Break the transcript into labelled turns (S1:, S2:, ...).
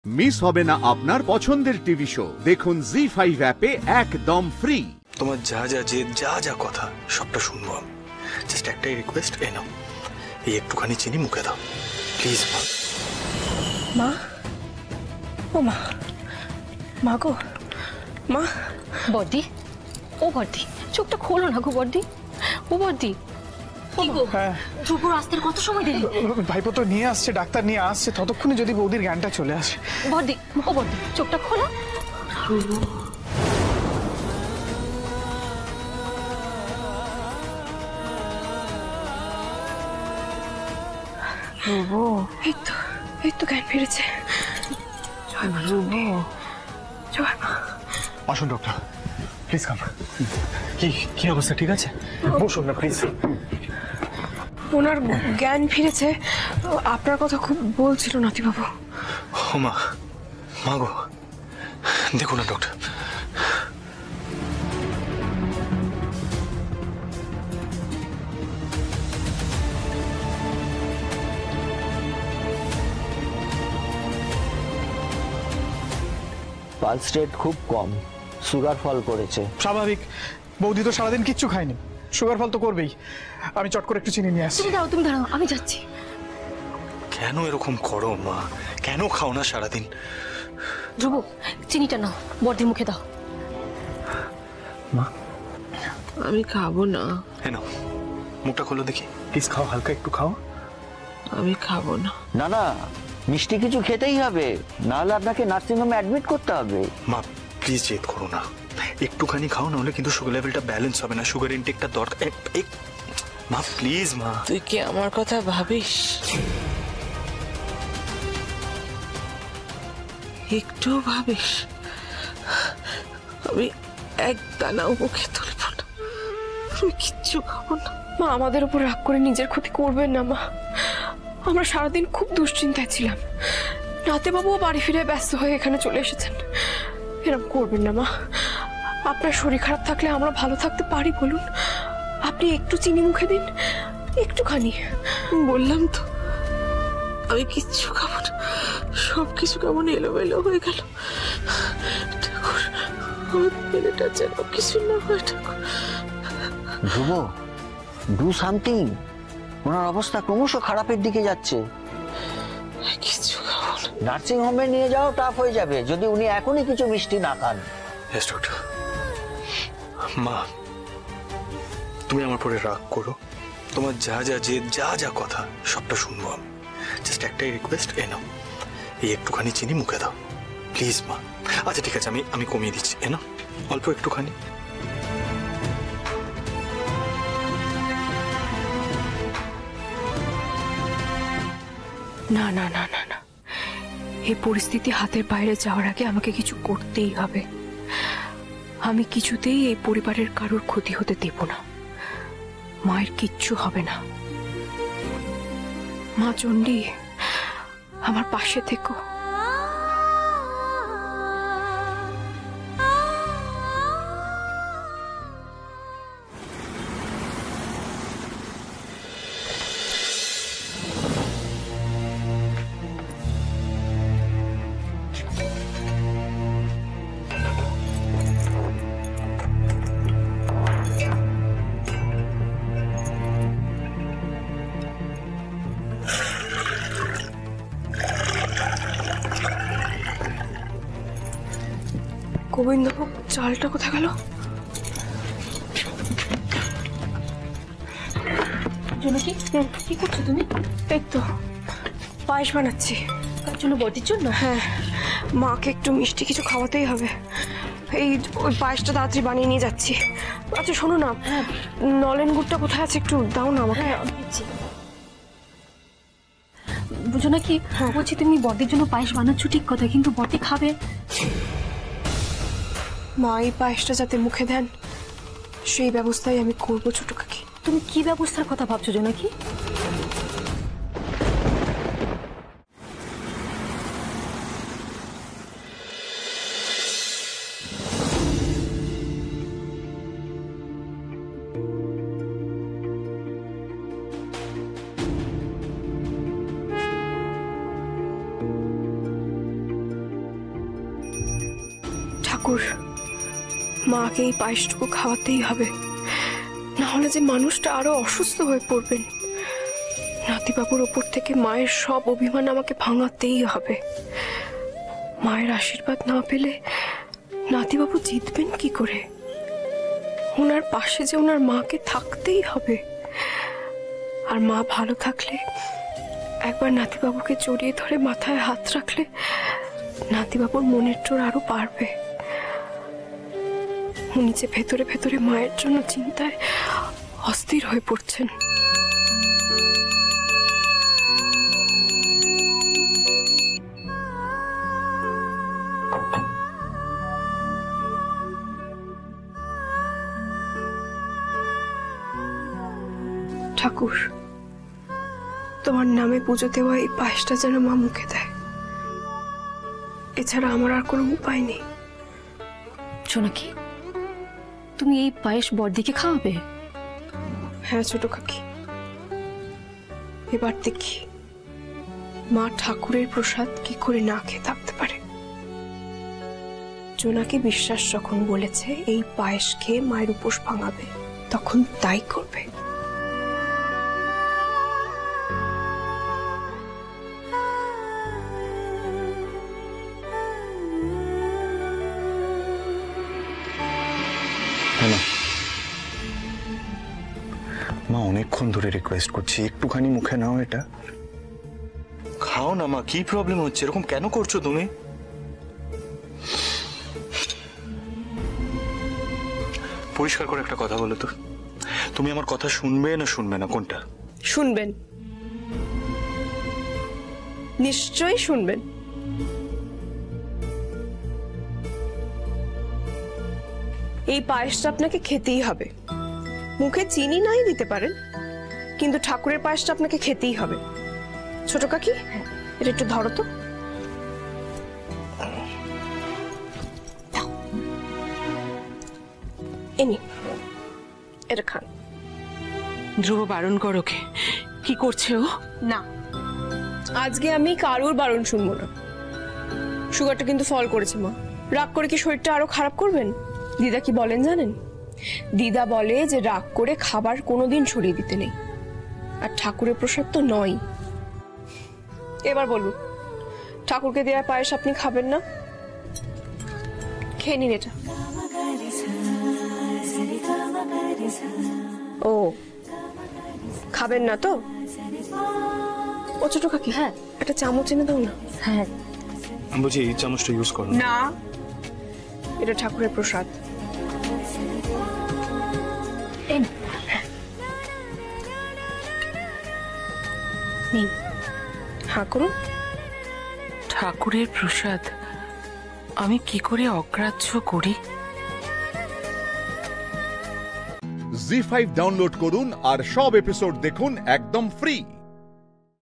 S1: Miss হবে না আপনার পছন্দের টিভি শো। দেখুন জি5 অ্যাপে একদম ফ্রি।
S2: তোমার যা যা যে যা যা কথা সবটা শুনবো আমি। জাস্ট একটাই রিকোয়েস্ট, এই নাও, এই একটুখানি চিনি মুখে দাও প্লিজ।
S3: মা, ও মা, মা গো, মা।
S4: বর্দি, ও বর্দি, চোখটা খোলো না গো বর্দি। ও বর্দি, কি গো? ধ্রুবর আসতে কত সময় দেরি?
S5: ভাইপো তো নিয়ে আসছে, ডাক্তার নিয়ে আসছে, ততক্ষণে যদি বৌদির জ্ঞানটা চলে আসে।
S4: বর্দি, ও বর্দি, চোখটা খোলো।
S3: এই তো জ্ঞান ফিরেছে।
S5: আসুন ডক্টর, প্লিজ কাম। কি অবস্থা, ঠিক আছে? বসুন না প্লিজ।
S3: ওনার জ্ঞান ফিরেছে, আপনার কথা খুব বলছিল নাতিবাবু।
S2: ও মা, মা গো, দেখো না ডক্টর,
S6: পালস রেট খুব কম, সুগার ফল করেছে।
S5: স্বাভাবিক, বৌদি তো সারাদিন কিচ্ছু খায়নি, সুগার ফল তো করবেই। আমি চট করে একটু চিনি নিয়ে আসছি।
S4: তুমি দাঁড়াও, আমি যাচ্ছি।
S2: কেন এরকম করো মা? কেন খাও না সারাদিন?
S4: ধ্রুব, চিনিটা নাও, বর্দির মুখে দাও।
S2: মা,
S3: আমি খাবো না।
S2: হ্যাঁ নাও, মুখটা খোলো দেখি প্লিজ, খাও, হালকা একটু খাও।
S3: আমি খাবো না।
S6: না না, মিষ্টি কিছু খেতেই হবে, নাহলে আপনাকে নার্সিংহোমে অ্যাডমিট করতে হবে।
S2: মা প্লিজ জেদ করো না, একটুখানি খাও, নাহলে কিন্তু সুগার লেভেলটা ব্যালেন্স হবে না, সুগার ইনটেকটা দরকার। মা প্লিজ, মা।
S3: তুই কি আমার কথা ভাবিস? একটু ভাবিস? আমি এক দানাও মুখে তুলব না, আমি কিচ্ছু খাবো না। মা, আমাদের উপর রাগ করে নিজের ক্ষতি করবেন না মা। আমরা সারাদিন খুব দুশ্চিন্তায় ছিলাম, নাতিবাবুও বাড়ি ফিরে ব্যস্ত হয়ে এখানে চলে এসেছেন। এরকম করবেন না মা। আপনার শরীর খারাপ থাকলে আমরা ভালো থাকতে পারি বলুন? আপনি একটু চিনি মুখে দিন, একটুখানি। বললাম তো আমি কিচ্ছু খাবো না, সবকিছু কেমন এলোমেলো হয়ে গেল। ঠাকুর, আমার ছেলেটা যেন কিছু না হয় ঠাকুর।
S6: ধ্রুব, ডু সামথিং, ওনার অবস্থা ক্রমশ খারাপের দিকে যাচ্ছে।
S3: কিছু খাবো না।
S6: নার্সিং হোমে নিয়ে যাওয়া টাফ হয়ে যাবে যদি উনি এখনই কিছু মিষ্টি না খান।
S2: Yes doctor. মা, তুমি আমার পরে রাগ করো, তোমার যা যা যে যা যা কথা সবটা শুনবো আমি। জাস্ট একটাই রিকোয়েস্ট, এই নাও, এই একটুখানি চিনি মুখে দাও প্লিজ মা। আচ্ছা ঠিক আছে, আমি কমিয়ে দিচ্ছি, এ না, অল্প একটুখানি।
S3: না না না না না, এই পরিস্থিতি হাতের বাইরে যাওয়ার আগে আমাকে কিছু করতেই হবে। আমি কিছুতেই এই পরিবারের কারোর ক্ষতি হতে দেব না। মায়ের কিচ্ছু হবে না। মা চণ্ডী, আমার পাশে থেকো। গোবিন্দভোগ চালটা কোথায় গেল?
S4: জনকি, কি করছো তুমি?
S3: এই তো পায়েস বানাচ্ছি।
S4: কার জন্য? বর্দির জন্য?
S3: হ্যাঁ, মাকে একটু মিষ্টি কিছু খাওয়াতেই হবে। ওই পায়েসটা তাড়াতাড়ি বানিয়ে নিয়ে যাচ্ছি। আচ্ছা শোনো না, নলেন গুড়টা কোথায় আছে একটু দাও না আমাকে।
S4: হ্যাঁ দিচ্ছি। বুঝো না কি বলছি, তুমি বর্দির জন্য পায়েস বানাচ্ছ ঠিক কথা, কিন্তু বর্দি খাবে।
S3: মা এই পায়েসটা যাতে মুখে দেন সেই ব্যবস্থাই আমি করবো ছোট কাকি।
S4: তুমি কি ব্যবস্থার কথা ভাবছো জোনাকি?
S3: ঠাকুর, মাকে এই পায়েসটুকু খাওয়াতেই হবে, না হলে যে মানুষটা আরো অসুস্থ হয়ে পড়বেন। নাতিবাবুর ওপর থেকে মায়ের সব অভিমান আমাকে ভাঙাতেই হবে। মায়ের আশীর্বাদ না পেলে নাতিবাবু জিতবেন কি করে? ওনার পাশে যে ওনার মাকে থাকতেই হবে। আর মা ভালো থাকলে, একবার নাতিবাবুকে জড়িয়ে ধরে মাথায় হাত রাখলে নাতিবাবুর মনের জোর আরো বাড়বে। উনি যে ভেতরে ভেতরে মায়ের জন্য চিন্তায় অস্থির হয়ে পড়ছেন। ঠাকুর, তোমার নামে পুজো দেওয়া এই পায়েসটা যেন মা মুখে দেয়, এছাড়া আমার আর কোনো উপায় নেই।
S4: সোনাকি, তুমি এই পায়েস বড়দিকে খাওয়াবে?
S3: হ্যাঁ ছোট কাকি, এবার দেখি মা ঠাকুরের প্রসাদ কি করে না খেয়ে থাকতে পারে। জোনাকি বিশ্বাস যখন বলেছে এই পায়েস খেয়ে মায়ের উপোস ভাঙাবে, তখন তাই করবে।
S2: মা অনেকক্ষণ ধরে রিকোয়েস্ট করছি, একটুখানি মুখে নাও এটা, খাও না মা। কি প্রবলেম হচ্ছে? এরকম কেন করছো তুমি? পরিষ্কার করে একটা কথা বলো তো, তুমি আমার কথা শুনবে না শুনবে না, কোনটা?
S3: শুনবেন, নিশ্চয়ই শুনবেন। এই পায়েসটা আপনাকে খেতেই হবে। মুখে চিনি নাই দিতে পারেন, কিন্তু ঠাকুরের পায়েসটা আপনাকে খেতেই হবে। ছোট কাকি, এটা একটু ধরো তো। এনি, এটা খান।
S7: ধ্রুব, বারণ করো কে? কি করছে ও?
S3: না, আজকে আমি কারোর বারণ শুনবো না। সুগারটা কিন্তু ফল করেছে মা। রাগ করে কি শরীরটা আরো খারাপ করবেন? দিদা কি বলেন জানেন? দিদা বলে যে রাগ করে খাবার কোনোদিন ছড়িয়ে দিতে নেই, আর ঠাকুরের প্রসাদ তো নয়। এবার বলুন, ঠাকুরকে দেওয়া পায়েস আপনি খাবেন না? খেয়ে নিন এটা। ও, খাবেন না তো? ও ছোট কাকি, হ্যাঁ একটা চামচ এনে দাও না।
S4: হ্যাঁ,
S2: বলছি এই চামচটা ইউজ করো
S3: না, এটা ঠাকুরের প্রসাদ। হ্যাঁ করুন।
S7: ঠাকুরের প্রসাদ আমি কি করে অগ্রাহ্য করি?
S1: জি5 ডাউনলোড করুন আর সব এপিসোড দেখুন একদম ফ্রি।